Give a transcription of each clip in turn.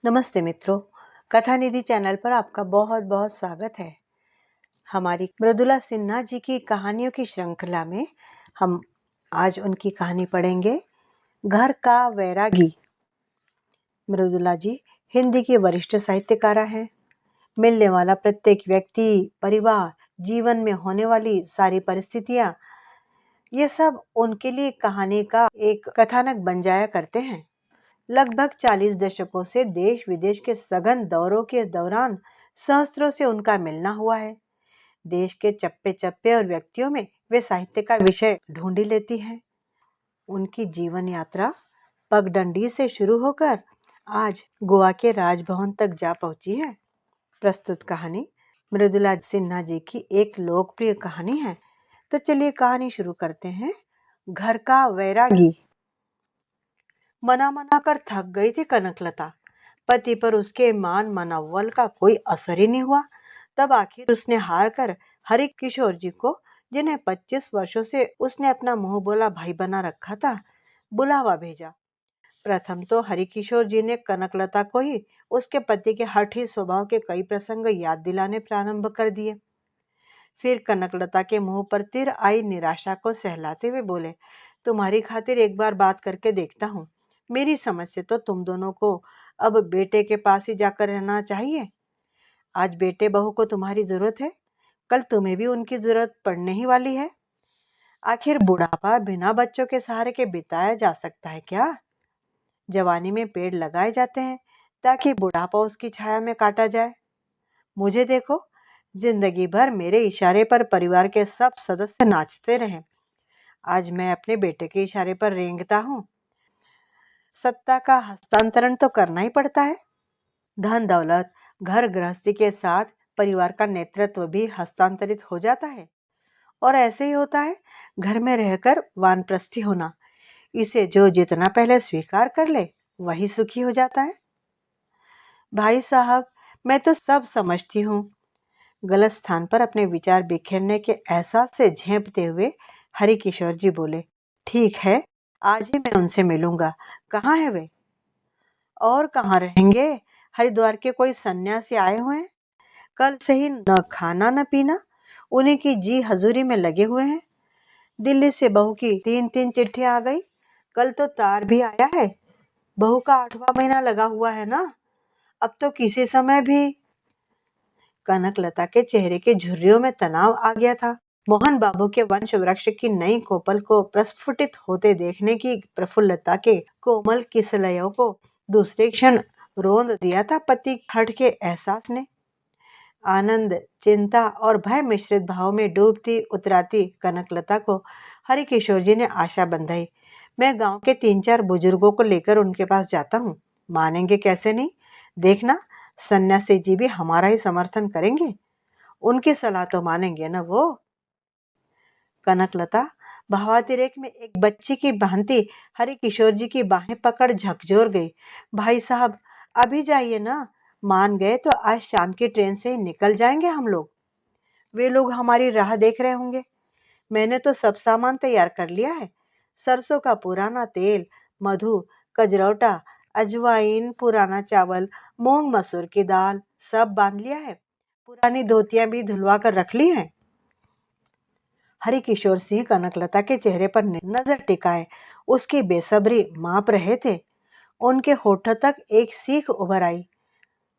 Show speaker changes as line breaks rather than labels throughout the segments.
नमस्ते मित्रों, कथा निधि चैनल पर आपका बहुत बहुत स्वागत है। हमारी मृदुला सिन्हा जी की कहानियों की श्रृंखला में हम आज उनकी कहानी पढ़ेंगे, घर का वैरागी। मृदुला जी हिंदी की वरिष्ठ साहित्यकारा हैं। मिलने वाला प्रत्येक व्यक्ति, परिवार, जीवन में होने वाली सारी परिस्थितियां, ये सब उनके लिए कहानी का एक कथानक बन जाया करते हैं। लगभग 40 दशकों से देश विदेश के सघन दौरों के दौरान सहस्त्रों से उनका मिलना हुआ है। देश के चप्पे चप्पे और व्यक्तियों में वे साहित्य का विषय ढूंढी लेती हैं। उनकी जीवन यात्रा पगडंडी से शुरू होकर आज गोवा के राजभवन तक जा पहुंची है। प्रस्तुत कहानी मृदुला सिन्हा जी की एक लोकप्रिय कहानी है। तो चलिए कहानी शुरू करते हैं। घर का वैरागी। मना मना कर थक गई थी कनकलता। पति पर उसके मान मनव्वल का कोई असर ही नहीं हुआ। तब आखिर उसने हार कर हरि किशोर जी को, जिन्हें 25 वर्षों से उसने अपना मुंह बोला भाई बना रखा था, बुलावा भेजा। प्रथम तो हरि किशोर जी ने कनकलता को ही उसके पति के हठी स्वभाव के कई प्रसंग याद दिलाने प्रारंभ कर दिए। फिर कनकलता के मुंह पर तिर आई निराशा को सहलाते हुए बोले, तुम्हारी खातिर एक बार बात करके देखता हूँ। मेरी समझ से तो तुम दोनों को अब बेटे के पास ही जाकर रहना चाहिए। आज बेटे बहू को तुम्हारी जरूरत है, कल तुम्हें भी उनकी जरूरत पड़ने ही वाली है। आखिर बुढ़ापा बिना बच्चों के सहारे के बिताया जा सकता है क्या? जवानी में पेड़ लगाए जाते हैं ताकि बुढ़ापा उसकी छाया में काटा जाए। मुझे देखो, जिंदगी भर मेरे इशारे पर परिवार के सब सदस्य नाचते रहे। आज मैं अपने बेटे के इशारे पर रेंगता हूँ। सत्ता का हस्तांतरण तो करना ही पड़ता है। धन दौलत, घर गृहस्थी के साथ परिवार का नेतृत्व भी हस्तांतरित हो जाता है। और ऐसे ही होता है घर में रहकर वानप्रस्थी होना। इसे जो जितना पहले स्वीकार कर ले वही सुखी हो जाता है। भाई साहब, मैं तो सब समझती हूँ। गलत स्थान पर अपने विचार बिखेरने के एहसास से झेंपते हुए हरि किशोर जी बोले, ठीक है, आज ही मैं उनसे मिलूंगा। कहाँ है वे? और कहाँ रहेंगे? हरिद्वार के कोई सन्यासी आए हुए हैं। कल से ही न खाना न पीना, उन्हीं की जी हजूरी में लगे हुए हैं। दिल्ली से बहू की 3-3 चिट्ठियां आ गई। कल तो तार भी आया है। बहू का 8वां महीना लगा हुआ है ना। अब तो किसी समय भी। कनकलता के चेहरे के झुर्रियों में तनाव आ गया था। मोहन बाबू के वंश वृक्ष की नई कोपल को प्रस्फुटित होते देखने की प्रफुल्लता के कोमल किसलयों को दूसरे क्षण रोंद दिया था पति हट के एहसास ने। आनंद, चिंता और भय मिश्रित भाव में डूबती उतराती कनकलता को हरि किशोर जी ने आशा बंधाई। मैं गांव के 3-4 बुजुर्गों को लेकर उनके पास जाता हूँ। मानेंगे कैसे नहीं, देखना, सन्यासी जी भी हमारा ही समर्थन करेंगे। उनकी सलाह तो मानेंगे ना वो। कनकलता भावातिरेक में एक बच्ची की भांति हरि किशोर जी की बाहें पकड़ झकझोर गई। भाई साहब, अभी जाइए ना। मान गए तो आज शाम की ट्रेन से ही निकल जाएंगे हम लोग। वे लोग हमारी राह देख रहे होंगे। मैंने तो सब सामान तैयार कर लिया है। सरसों का पुराना तेल, मधु, कजरौटा, अजवाइन, पुराना चावल, मूंग मसूर की दाल, सब बांध लिया है। पुरानी धोतियां भी धुलवा कर रख ली हैं। हरि किशोर सिंह कनकलता के चेहरे पर नजर टिकाए उसकी बेसब्री माप रहे थे। उनके होठों तक एक सीख उभर आई।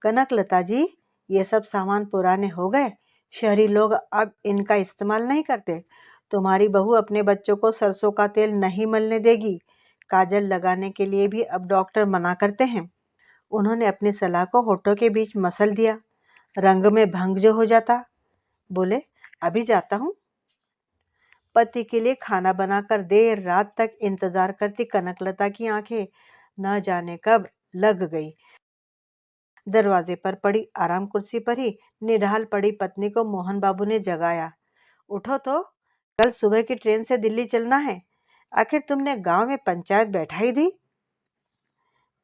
कनकलता जी, ये सब सामान पुराने हो गए। शहरी लोग अब इनका इस्तेमाल नहीं करते। तुम्हारी बहू अपने बच्चों को सरसों का तेल नहीं मलने देगी। काजल लगाने के लिए भी अब डॉक्टर मना करते हैं। उन्होंने अपनी सलाह को होठों के बीच मसल दिया। रंग में भंग जो हो जाता। बोले, अभी जाता हूँ। पति के लिए खाना बनाकर देर रात तक इंतजार करती कनकलता की आंखें न जाने कब लग गई। दरवाजे पर पड़ी आराम कुर्सी पर ही निढाल पड़ी पत्नी को मोहन बाबू ने जगाया। उठो तो, कल सुबह की ट्रेन से दिल्ली चलना है। आखिर तुमने गांव में पंचायत बैठाई दी।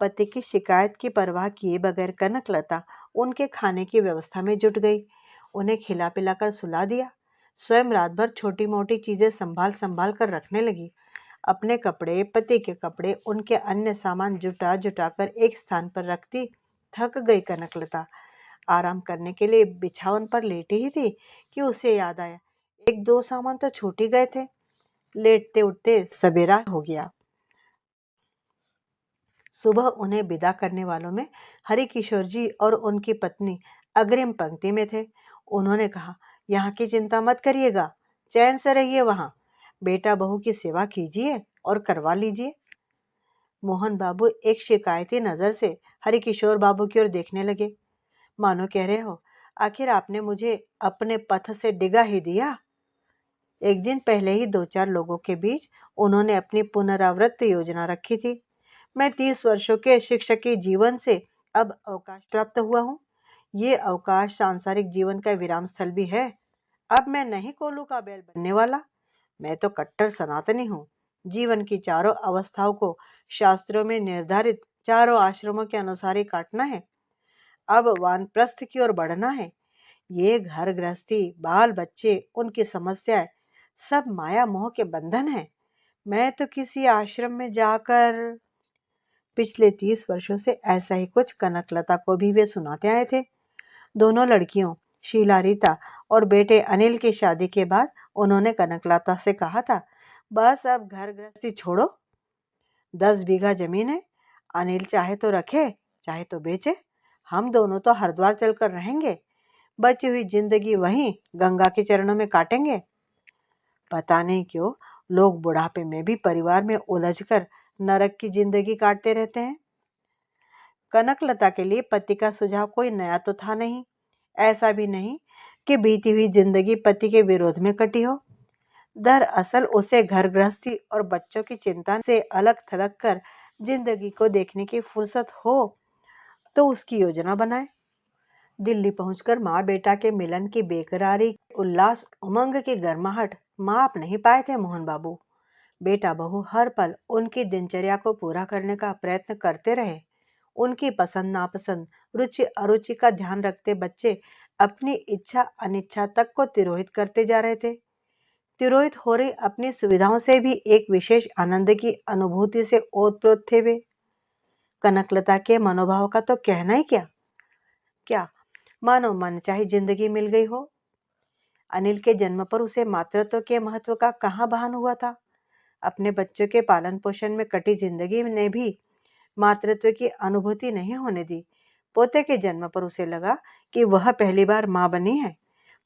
पति की शिकायत की परवाह किए बगैर कनकलता उनके खाने की व्यवस्था में जुट गई। उन्हें खिला पिलाकर सुला दिया। स्वयं रात भर छोटी मोटी चीजें संभाल संभाल कर रखने लगी। अपने कपड़े, पति के कपड़े, उनके अन्य सामान जुटा जुटा कर एक स्थान पर रखती थक गई कनकलता आराम करने के लिए बिछावन पर लेटी ही थी कि उसे याद आया, एक दो सामान तो छूट ही गए थे। लेटते उठते सवेरा हो गया। सुबह उन्हें विदा करने वालों में हरि किशोर जी और उनकी पत्नी अग्रिम पंक्ति में थे। उन्होंने कहा, यहाँ की चिंता मत करिएगा, चैन से रहिए, वहां बेटा बहू की सेवा कीजिए और करवा लीजिए। मोहन बाबू एक शिकायती नजर से हरिकिशोर बाबू की ओर देखने लगे, मानो कह रहे हो, आखिर आपने मुझे अपने पथ से डिगा ही दिया। एक दिन पहले ही दो चार लोगों के बीच उन्होंने अपनी पुनरावृत्त योजना रखी थी। मैं 30 वर्षों के शिक्षकी जीवन से अब अवकाश प्राप्त हुआ हूँ। ये अवकाश सांसारिक जीवन का विराम स्थल भी है। अब मैं नहीं कोलू का बैल बनने वाला। मैं तो कट्टर सनातनी हूँ। जीवन की चारों अवस्थाओं को शास्त्रों में निर्धारित चारों आश्रमों के अनुसार ही काटना है। अब वानप्रस्थ की ओर बढ़ना है। ये घर गृहस्थी, बाल बच्चे, उनकी समस्याएं सब माया मोह के बंधन है। मैं तो किसी आश्रम में जाकर पिछले 30 वर्षों से ऐसा ही कुछ कनकलता को भी वे सुनाते आए थे। दोनों लड़कियों शीला रीता और बेटे अनिल की शादी के बाद उन्होंने कनकलता से कहा था, बस अब घर गृहस्थी छोड़ो। 10 बीघा जमीन है, अनिल चाहे तो रखे चाहे तो बेचे, हम दोनों तो हरिद्वार चलकर रहेंगे। बची हुई जिंदगी वहीं गंगा के चरणों में काटेंगे। पता नहीं क्यों लोग बुढ़ापे में भी परिवार में उलझकर नरक की जिंदगी काटते रहते हैं। कनकलता के लिए पति का सुझाव कोई नया तो था नहीं। ऐसा भी नहीं कि बीती हुई जिंदगी पति के विरोध में कटी हो। दरअसल उसे घर गृहस्थी और बच्चों की चिंता से अलग थलग कर जिंदगी को देखने की फुर्सत हो तो उसकी योजना बनाए। दिल्ली पहुंचकर माँ बेटा के मिलन की बेकरारी, उल्लास, उमंग की गर्माहट माप नहीं पाए थे मोहन बाबू। बेटा बहू हर पल उनकी दिनचर्या को पूरा करने का प्रयत्न करते रहे। उनकी पसंद नापसंद, रुचि अरुचि का ध्यान रखते बच्चे अपनी इच्छा अनिच्छा तक को तिरोहित करते जा रहे थे। तिरोहित हो रही अपनी सुविधाओं से भी एक विशेष आनंद की अनुभूति से ओतप्रोत थे वे। कनकलता के मनोभाव का तो कहना ही क्या क्या मानो मनचाही जिंदगी मिल गई हो। अनिल के जन्म पर उसे मातृत्व के महत्व का कहाँ भान हुआ था। अपने बच्चों के पालन पोषण में कटी जिंदगी ने भी मातृत्व की अनुभूति नहीं होने दी। पोते के जन्म पर उसे लगा कि वह पहली बार मां बनी है।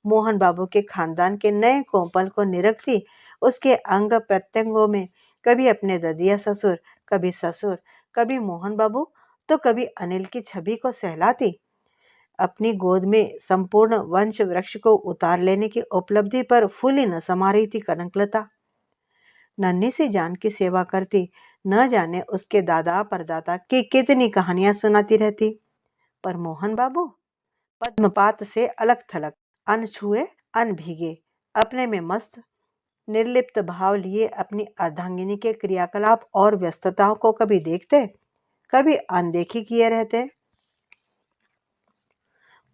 मोहन बाबू के खानदान के नए कोमल को निरखती उसके अंग प्रत्यंगों में कभी अपने ददिया ससुर, कभी ससुर, कभी मोहन बाबू तो कभी अनिल की छवि को सहलाती। अपनी गोद में संपूर्ण वंश वृक्ष को उतार लेने की उपलब्धि पर फूली न समा रही थी कनकलता। नन्ही सी जान की सेवा करती, न जाने उसके दादा परदादा की कितनी कहानियां सुनाती रहती। पर मोहन बाबू पद्मपात से अलग थलग, अनछुए अनभीगे, अपने में मस्त, निर्लिप्त भाव लिए अपनी अर्धांगिनी के क्रियाकलाप और व्यस्तताओं को कभी देखते, कभी अनदेखी किए रहते।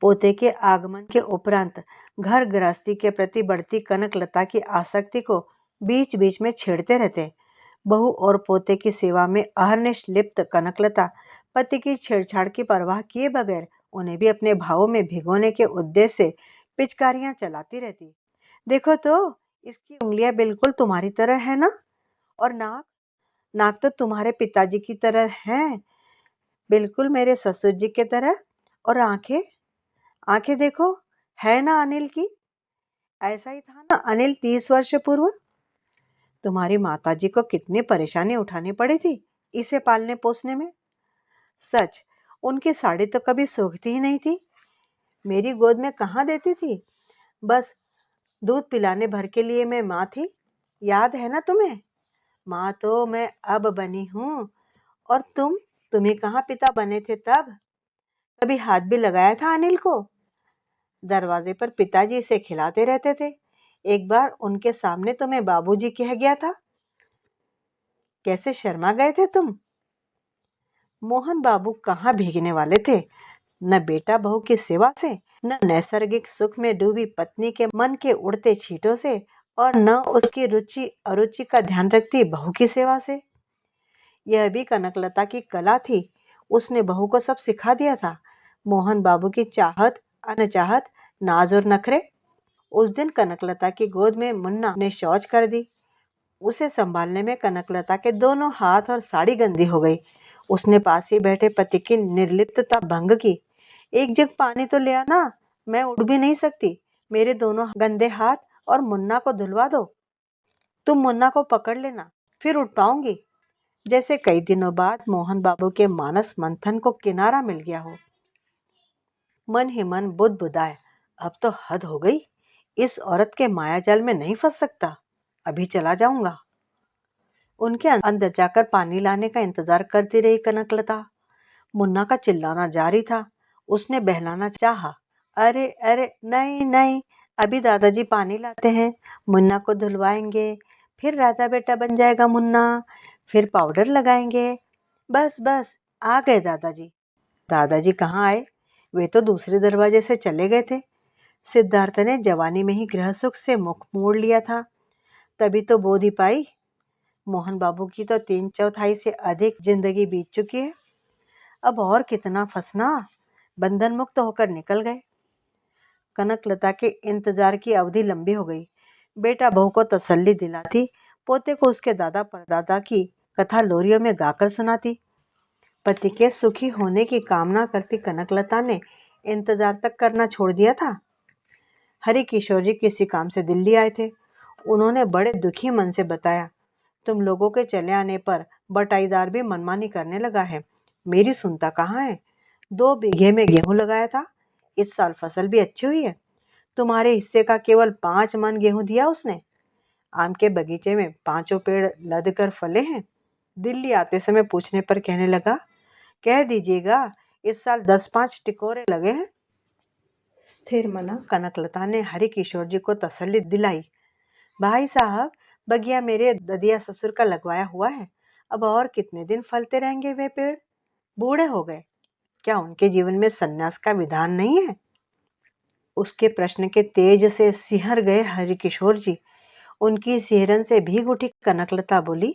पोते के आगमन के उपरांत घर गृहस्थी के प्रति बढ़ती कनकलता की आसक्ति को बीच बीच में छेड़ते रहते। बहू और पोते की सेवा में अहर्निश लिप्त कनकलता पति की छेड़छाड़ की परवाह किए बगैर उन्हें भी अपने भावों में भिगोने के उद्देश्य से पिचकारियां चलाती रहती। देखो तो, इसकी उंगलियां बिल्कुल तुम्हारी तरह है ना, और नाक नाक तो तुम्हारे पिताजी की तरह है, बिल्कुल मेरे ससुर जी की तरह। और आंखें आंखें देखो, है ना अनिल की। ऐसा ही था ना अनिल 30 वर्ष पूर्व। तुम्हारी माताजी को कितनी परेशानी उठानी पड़ी थी इसे पालने पोसने में। सच, उनकी साड़ी तो कभी सूखती ही नहीं थी। मेरी गोद में कहाँ देती थी, बस दूध पिलाने भर के लिए मैं माँ थी। याद है ना तुम्हें। माँ तो मैं अब बनी हूँ, और तुम्ही कहाँ पिता बने थे तब। कभी हाथ भी लगाया था अनिल को। दरवाजे पर पिताजी इसे खिलाते रहते थे। एक बार उनके सामने तुम्हें बाबूजी कह गया था। कैसे शर्मा गए थे तुम। मोहन बाबू कहाँ भीगने वाले थे, न बेटा बहू की सेवा से, न नैसर्गिक सुख में डूबी पत्नी के मन के उड़ते छींटों से, और न उसकी रुचि अरुचि का ध्यान रखती बहू की सेवा से। यह भी कनकलता की कला थी, उसने बहू को सब सिखा दिया था। मोहन बाबू की चाहत, अनचाहत, नाज और नखरे। उस दिन कनकलता की गोद में मुन्ना ने शौच कर दी। उसे संभालने में कनकलता के दोनों हाथ और साड़ी गंदी हो गई। उसने पास ही बैठे पति की निर्लिप्तता भंग की। एक जग पानी तो ले आना, मैं उठ भी नहीं सकती। मेरे दोनों गंदे हाथ और मुन्ना को धुलवा दो। तुम मुन्ना को पकड़ लेना, फिर उठ पाऊंगी। जैसे कई दिनों बाद मोहन बाबू के मानस मंथन को किनारा मिल गया हो। मन ही मन बुदबुदाए, अब तो हद हो गई। इस औरत के मायाजाल में नहीं फंस सकता। अभी चला जाऊंगा। उनके अंदर जाकर पानी लाने का इंतजार करती रही कनकलता। मुन्ना का चिल्लाना जारी था। उसने बहलाना चाहा। अरे अरे, नहीं नहीं, अभी दादाजी पानी लाते हैं, मुन्ना को धुलवाएंगे, फिर राजा बेटा बन जाएगा मुन्ना, फिर पाउडर लगाएंगे। बस बस, आ गए दादाजी। दादाजी कहाँ आए? वे तो दूसरे दरवाजे से चले गए थे। सिद्धार्थ ने जवानी में ही गृह सुख से मुख मोड़ लिया था, तभी तो बोध पाई। मोहन बाबू की तो 3/4 से अधिक जिंदगी बीत चुकी है। अब और कितना फंसना। बंधन मुक्त होकर निकल गए। कनकलता के इंतजार की अवधि लंबी हो गई। बेटा बहू को तसल्ली दिलाती, पोते को उसके दादा परदादा की कथा लोरियों में गाकर सुनाती। पति के सुखी होने की कामना करती कनकलता ने इंतजार तक करना छोड़ दिया था। हरि किशोर जी किसी काम से दिल्ली आए थे। उन्होंने बड़े दुखी मन से बताया, तुम लोगों के चले आने पर बटाईदार भी मनमानी करने लगा है। मेरी सुनता कहाँ है? 2 बीघे में गेहूं लगाया था। इस साल फसल भी अच्छी हुई है। तुम्हारे हिस्से का केवल 5 मन गेहूं दिया उसने। आम के बगीचे में 5 पेड़ लद कर फले हैं। दिल्ली आते समय पूछने पर कहने लगा, कह दीजिएगा इस साल 10-5 टिकोरे लगे हैं। स्थिर मना कनकलता ने हरि किशोर जी को तसल्ली दिलाई। भाई साहब, बगिया मेरे ददिया ससुर का लगवाया हुआ है। अब और कितने दिन फलते रहेंगे वे पेड़? बूढ़े हो गए, क्या उनके जीवन में सन्यास का विधान नहीं है? उसके प्रश्न के तेज से सिहर गए हरिकिशोर जी। उनकी सिहरन से भीग उठी कनकलता बोली,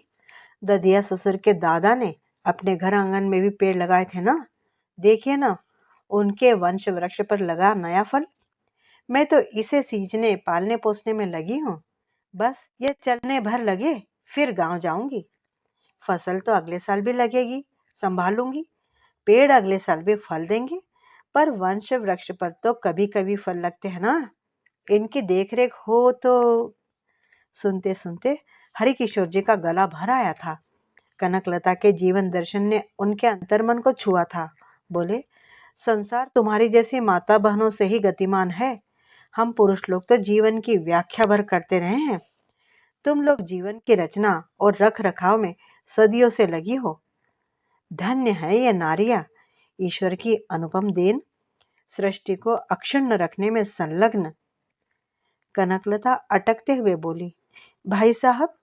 ददिया ससुर के दादा ने अपने घर आंगन में भी पेड़ लगाए थे ना। देखिए ना, उनके वंश वृक्ष पर लगा नया फल। मैं तो इसे सींचने पालने पोसने में लगी हूँ। बस ये चलने भर लगे, फिर गांव जाऊंगी। फसल तो अगले साल भी लगेगी, संभालूंगी। पेड़ अगले साल भी फल देंगे, पर वंश वृक्ष पर तो कभी कभी फल लगते हैं ना। इनकी देखरेख हो तो। सुनते सुनते हरिकिशोर जी का गला भर आया था। कनकलता के जीवन दर्शन ने उनके अंतर्मन को छुआ था। बोले, संसार तुम्हारी जैसी माता बहनों से ही गतिमान है। हम पुरुष लोग तो जीवन की व्याख्या भर करते रहे हैं। तुम लोग जीवन की रचना और रख रखाव में सदियों से लगी हो। धन्य है ये नारियां, ईश्वर की अनुपम देन, सृष्टि को अक्षुण्ण रखने में संलग्न। कनकलता अटकते हुए बोली, भाई साहब,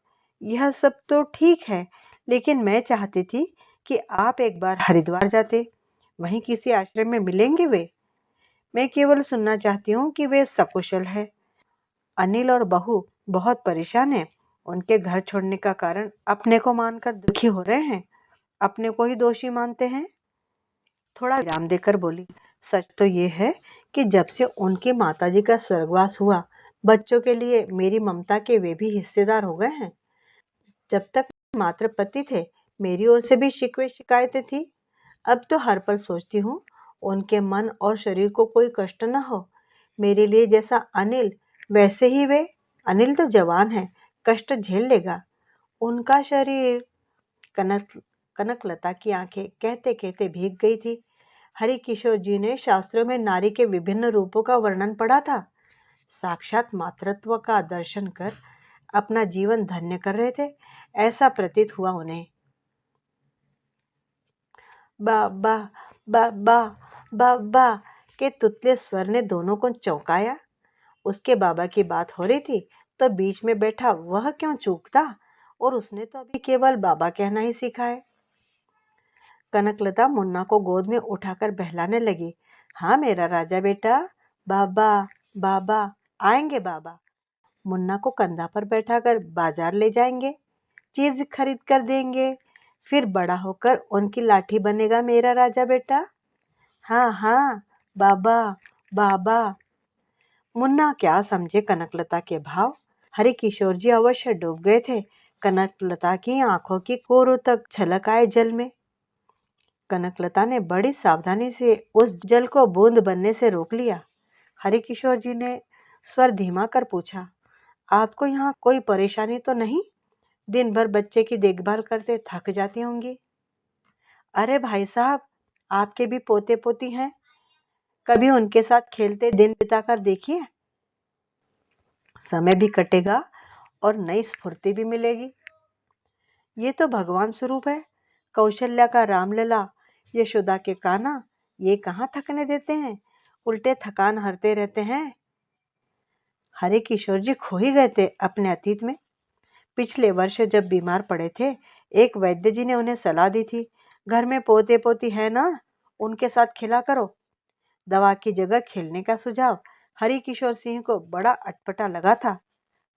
यह सब तो ठीक है, लेकिन मैं चाहती थी कि आप एक बार हरिद्वार जाते। वहीं किसी आश्रम में मिलेंगे वे। मैं केवल सुनना चाहती हूँ कि वे सकुशल है। अनिल और बहू बहुत परेशान हैं। उनके घर छोड़ने का कारण अपने को मानकर दुखी हो रहे हैं। अपने को ही दोषी मानते हैं। थोड़ा विराम देकर बोली, सच तो ये है कि जब से उनकी माताजी का स्वर्गवास हुआ, बच्चों के लिए मेरी ममता के वे भी हिस्सेदार हो गए हैं। जब तक मात्र पति थे, मेरी ओर से भी शिकवे शिकायतें थी। अब तो हर पल सोचती हूँ, उनके मन और शरीर को कोई कष्ट न हो। मेरे लिए जैसा अनिल, वैसे ही वे। अनिल तो जवान है, कष्ट झेल लेगा। उनका शरीर। कनक कनकलता की आंखें कहते कहते भीग गई थी। हरि किशोर जी ने शास्त्रों में नारी के विभिन्न रूपों का वर्णन पढ़ा था। साक्षात मातृत्व का दर्शन कर अपना जीवन धन्य कर रहे थे, ऐसा प्रतीत हुआ उन्हें। बाबा बाबा बाबा के तुतले स्वर ने दोनों को चौंकाया। उसके बाबा की बात हो रही थी तो बीच में बैठा वह क्यों चूकता? और उसने तो अभी केवल बाबा कहना ही सीखा है। कनकलता मुन्ना को गोद में उठाकर बहलाने लगी। हाँ मेरा राजा बेटा, बाबा बाबा आएंगे बाबा। मुन्ना को कंधा पर बैठाकर बाजार ले जाएंगे, चीज खरीद कर देंगे, फिर बड़ा होकर उनकी लाठी बनेगा मेरा राजा बेटा। हाँ हाँ बाबा, बाबा। मुन्ना क्या समझे कनकलता के भाव। हरि किशोर जी अवश्य डूब गए थे। कनकलता की आंखों की कोरों तक छलक आए जल में। कनकलता ने बड़ी सावधानी से उस जल को बूंद बनने से रोक लिया। हरि किशोर जी ने स्वर धीमा कर पूछा, आपको यहाँ कोई परेशानी तो नहीं? दिन भर बच्चे की देखभाल करते थक जाती होंगी। अरे भाई साहब, आपके भी पोते पोती हैं, कभी उनके साथ खेलते दिन बिताकर देखिए। समय भी कटेगा और नई स्फूर्ति भी मिलेगी। ये तो भगवान स्वरूप है। कौशल्या का रामलला, यशोदा के कान्हा, ये कहाँ थकने देते हैं, उल्टे थकान हरते रहते हैं। हरे किशोर जी खो ही गए थे अपने अतीत में। पिछले वर्ष जब बीमार पड़े थे, एक वैद्य जी ने उन्हें सलाह दी थी, घर में पोते पोती है ना, उनके साथ खेला करो। दवा की जगह खेलने का सुझाव हरि किशोर सिंह को बड़ा अटपटा लगा था,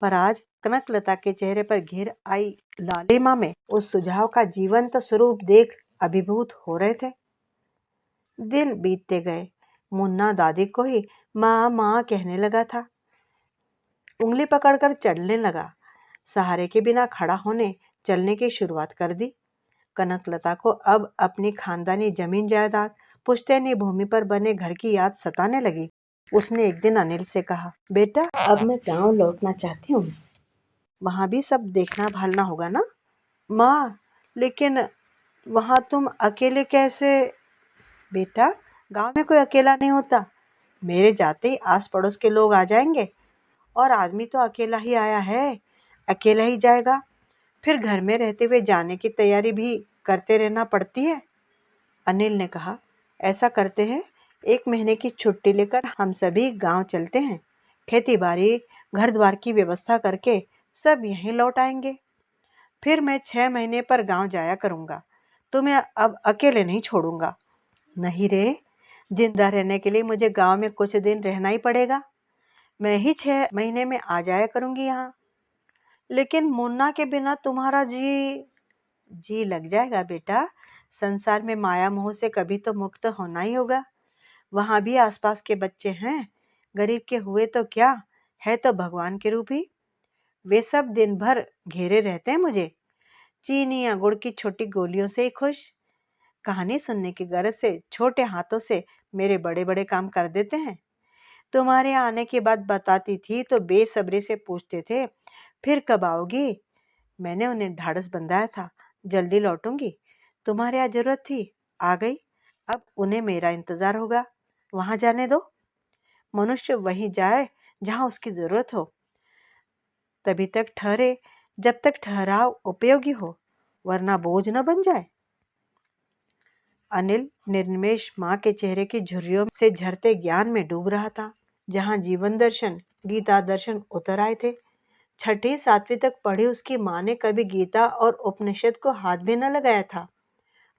पर आज कनकलता के चेहरे पर घिर आई लालिमा में उस सुझाव का जीवंत स्वरूप देख अभिभूत हो रहे थे। दिन बीतते गए। मुन्ना दादी को ही माँ माँ कहने लगा था। उंगली पकड़कर चढ़ने लगा। सहारे के बिना खड़ा होने चलने की शुरुआत कर दी। कनकलता को अब अपनी खानदानी जमीन जायदाद, पुश्तैनी भूमि पर बने घर की याद सताने लगी। उसने एक दिन अनिल से कहा, बेटा अब मैं गांव लौटना चाहती हूँ, वहां भी सब देखना भालना होगा ना। माँ, लेकिन वहां तुम अकेले कैसे? बेटा, गांव में कोई अकेला नहीं होता। मेरे जाते ही आस पड़ोस के लोग आ जाएंगे, और आदमी तो अकेला ही आया है, अकेला ही जाएगा। फिर घर में रहते हुए जाने की तैयारी भी करते रहना पड़ती है। अनिल ने कहा, ऐसा करते हैं, 1 महीने की छुट्टी लेकर हम सभी गांव चलते हैं। खेती बाड़ी, घर द्वार की व्यवस्था करके सब यहीं लौट आएंगे। फिर मैं 6 महीने पर गांव जाया करूंगा। तुम्हें अब अकेले नहीं छोड़ूंगा। नहीं रे, जिंदा रहने के लिए मुझे गांव में कुछ दिन रहना ही पड़ेगा। मैं ही 6 महीने में आ जाया करूंगी यहाँ। लेकिन मुन्ना के बिना तुम्हारा जी लग जाएगा बेटा। संसार में माया मोह से कभी तो मुक्त होना ही होगा। वहां भी आसपास के बच्चे हैं, गरीब के हुए तो क्या, है तो भगवान के रूप ही। वे सब दिन भर घेरे रहते हैं मुझे, चीनी या गुड़ की छोटी गोलियों से ही खुश। कहानी सुनने की गरज से छोटे हाथों से मेरे बड़े बड़े काम कर देते हैं। तुम्हारे आने की बात बताती थी तो बेसब्री से पूछते थे, फिर कब आओगी? मैंने उन्हें ढाढ़स बंधाया था, जल्दी लौटूंगी। तुम्हारे यहाँ जरूरत थी, आ गई। अब उन्हें मेरा इंतजार होगा। वहां जाने दो। मनुष्य वहीं जाए जहां उसकी जरूरत हो। तभी तक ठहरे जब तक ठहराव उपयोगी हो, वरना बोझ न बन जाए। अनिल निर्निमेष माँ के चेहरे की झुर्रियों से झरते ज्ञान में डूब रहा था। जहां जीवन दर्शन, गीता दर्शन उतर आए थे, छठी सातवीं तक पढ़ी उसकी माँ ने कभी गीता और उपनिषद को हाथ भी न लगाया था।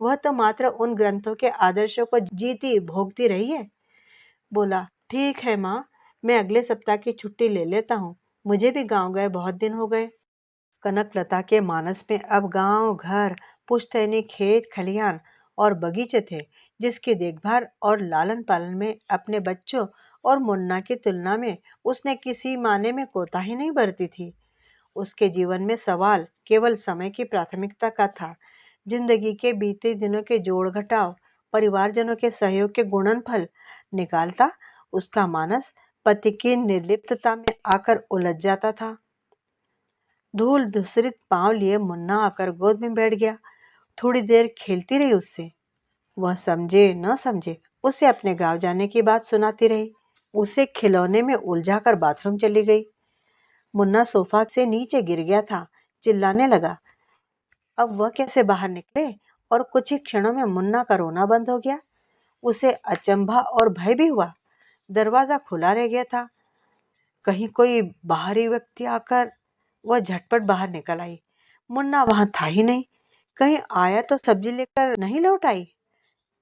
वह तो मात्र उन ग्रंथों के आदर्शों को जीती भोगती रही है। बोला, ठीक है माँ, मैं अगले सप्ताह की छुट्टी ले लेता हूँ। मुझे भी गांव गए बहुत दिन हो गए। कनकलता के मानस में अब गांव, घर, पुश्तैनी, खेत खलिहान और बगीचे थे, जिसकी देखभाल और लालन पालन में अपने बच्चों और मुन्ना की तुलना में उसने किसी माने में कोताही नहीं बरती थी। उसके जीवन में सवाल केवल समय की प्राथमिकता का था। जिंदगी के बीते दिनों के जोड़ घटाव, परिवारजनों के सहयोग के गुणनफल निकालता उसका मानस पति की निर्लिप्तता में आकर उलझ जाता था। धूल धूसरित पांव लिए मुन्ना आकर गोद में बैठ गया। थोड़ी देर खेलती रही उससे। वह समझे न समझे उसे अपने गांव जाने की बात सुनाती रही। उसे खिलौने में उलझाकर बाथरूम चली गई। मुन्ना सोफा से नीचे गिर गया था, चिल्लाने लगा। अब वह कैसे बाहर निकले, और कुछ ही क्षणों में मुन्ना का रोना बंद हो गया। उसे अचंभा और भय भी हुआ। दरवाजा खुला रह गया था। कहीं कोई बाहरी व्यक्ति आकर वह झटपट बाहर निकल आई। मुन्ना वहां था ही नहीं। कहीं आया तो सब्जी लेकर नहीं लौट आई।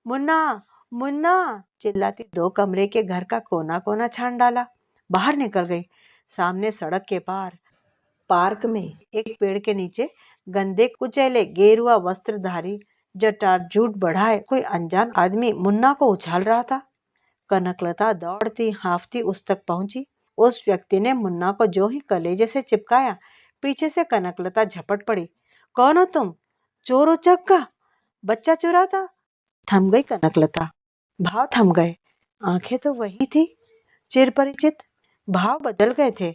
मुन्ना, मुन्ना चिल्लाती 2 कमरे के घर का कोना कोना छान डाला। बाहर निकल गई। सामने सड़क के पार पार्क में एक पेड़ के नीचे गंदे कुचैले गेरुआ वस्त्रधारी जटाजूट बढ़ाए कोई अनजान आदमी मुन्ना को उछाल रहा था। कनकलता दौड़ती हांफती उस तक पहुंची। उस व्यक्ति ने मुन्ना को जो ही कलेजे से चिपकाया, पीछे से कनकलता झपट पड़ी। कौन हो तुम? चोर उचक्का, बच्चा चुराता। थम गई कनकलता, भाव थम गए। आंखें तो वही थी, चिरपरिचित। भाव बदल गए थे।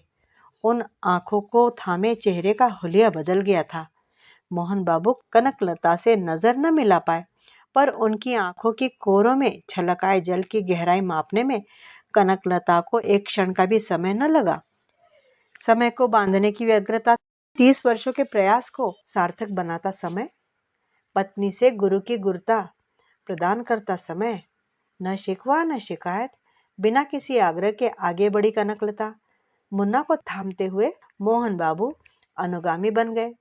उन आंखों को थामे चेहरे का हुलिया बदल गया था। मोहन बाबू कनकलता से नजर न मिला पाए, पर उनकी आंखों की कोरों में छलक आए जल की गहराई मापने में कनकलता को एक क्षण का भी समय न लगा। समय को बांधने की व्यग्रता, 30 वर्षों के प्रयास को सार्थक बनाता समय, पत्नी से गुरु की गुरता प्रदान करता समय, न शिकवा न शिकायत, बिना किसी आग्रह के आगे बढ़ी कनकलता। मुन्ना को थामते हुए मोहन बाबू अनुगामी बन गए।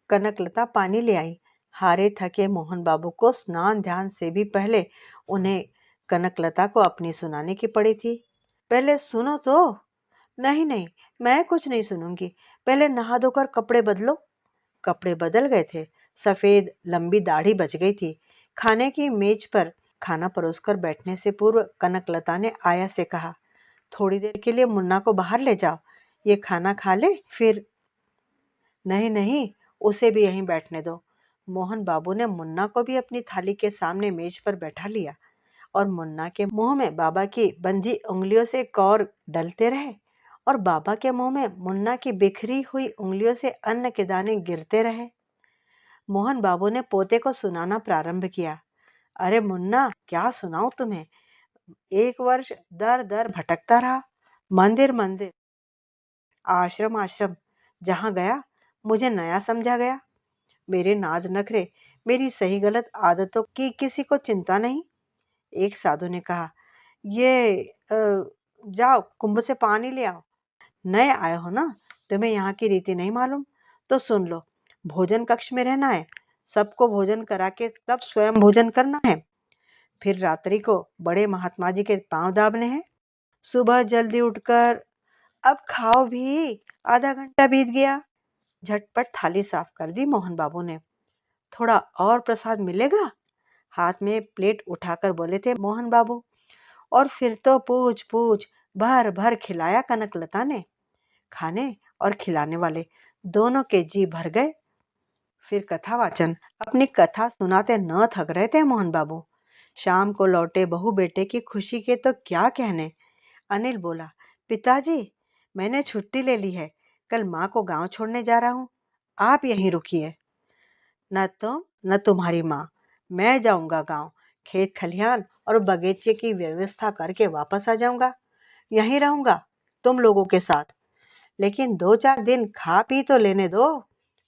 कनकलता पानी ले आई। हारे थके मोहन बाबू को स्नान ध्यान से भी पहले उन्हें कनकलता को अपनी सुनाने की पड़ी थी। पहले सुनो तो। नहीं नहीं, मैं कुछ नहीं सुनूंगी, पहले नहा धोकर कपड़े बदलो। कपड़े बदल गए थे। सफेद लंबी दाढ़ी बच गई थी। खाने की मेज पर खाना परोसकर बैठने से पूर्व कनकलता ने आया से कहा, थोड़ी देर के लिए मुन्ना को बाहर ले जाओ, ये खाना खा ले फिर। नहीं नहीं, उसे भी यहीं बैठने दो। मोहन बाबू ने मुन्ना को भी अपनी थाली के सामने मेज पर बैठा लिया और मुन्ना के मुंह में बाबा की बंधी उंगलियों से कौर डलते रहे और बाबा के मुंह में मुन्ना की बिखरी हुई उंगलियों से अन्न के दाने गिरते रहे। मोहन बाबू ने पोते को सुनाना प्रारंभ किया। अरे मुन्ना, क्या सुनाऊं तुम्हें। 1 वर्ष दर दर भटकता रहा, मंदिर मंदिर, आश्रम आश्रम। जहां गया मुझे नया समझा गया। मेरे नाज नखरे, मेरी सही गलत आदतों की किसी को चिंता नहीं। एक साधु ने कहा, ये जाओ कुंभ से पानी ले आओ। नए आए हो ना, तुम्हें यहाँ की रीति नहीं मालूम, तो सुन लो। भोजन कक्ष में रहना है, सबको भोजन करा के तब स्वयं भोजन करना है। फिर रात्रि को बड़े महात्मा जी के पांव दाबने हैं। सुबह जल्दी उठकर अब खाओ भी। आधा घंटा बीत गया। झटपट थाली साफ कर दी मोहन बाबू ने। थोड़ा और प्रसाद मिलेगा? हाथ में प्लेट उठाकर बोले थे मोहन बाबू। और फिर तो पूछ पूछ भर भर खिलाया कनकलता ने। खाने और खिलाने वाले दोनों के जी भर गए। फिर कथा वाचन। अपनी कथा सुनाते न थक रहे थे मोहन बाबू। शाम को लौटे बहू बेटे की खुशी के तो क्या कहने। अनिल बोला, पिताजी मैंने छुट्टी ले ली है, कल माँ को गांव छोड़ने जा रहा हूँ, आप यहीं रुकिए। न तुम न तुम्हारी माँ, मैं जाऊंगा गांव। खेत खलिहान और बगीचे की व्यवस्था करके वापस आ जाऊंगा। यहीं रहूंगा तुम लोगों के साथ। लेकिन 2-4 दिन खा पी तो लेने दो,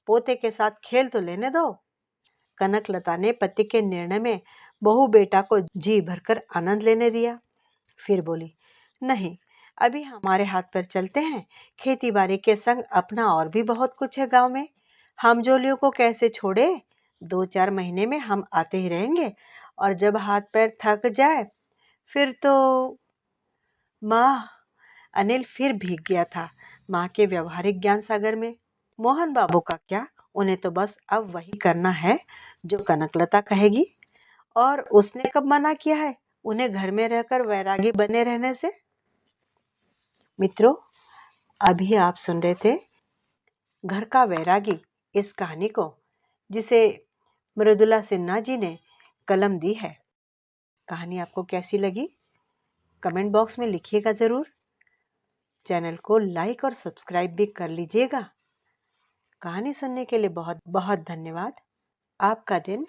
पोते के साथ खेल तो लेने दो। कनकलता ने पति के निर्णय में बहू बेटा को जी भरकर आनंद लेने दिया। फिर बोली, नहीं, अभी हमारे हाथ पर चलते हैं। खेती बाड़ी के संग अपना और भी बहुत कुछ है गांव में। हम जोलियों को कैसे छोड़े। 2-4 महीने में हम आते ही रहेंगे और जब हाथ पैर थक जाए फिर तो। माँ, अनिल फिर भीग गया था माँ के व्यवहारिक ज्ञान सागर में। मोहन बाबू का क्या, उन्हें तो बस अब वही करना है जो कनकलता कहेगी। और उसने कब मना किया है उन्हें घर में रहकर वैरागी बने रहने से। मित्रों, अभी आप सुन रहे थे घर का वैरागी, इस कहानी को जिसे मृदुला सिन्हा जी ने कलम दी है। कहानी आपको कैसी लगी कमेंट बॉक्स में लिखिएगा जरूर। चैनल को लाइक और सब्सक्राइब भी कर लीजिएगा। कहानी सुनने के लिए बहुत बहुत धन्यवाद। आपका दिन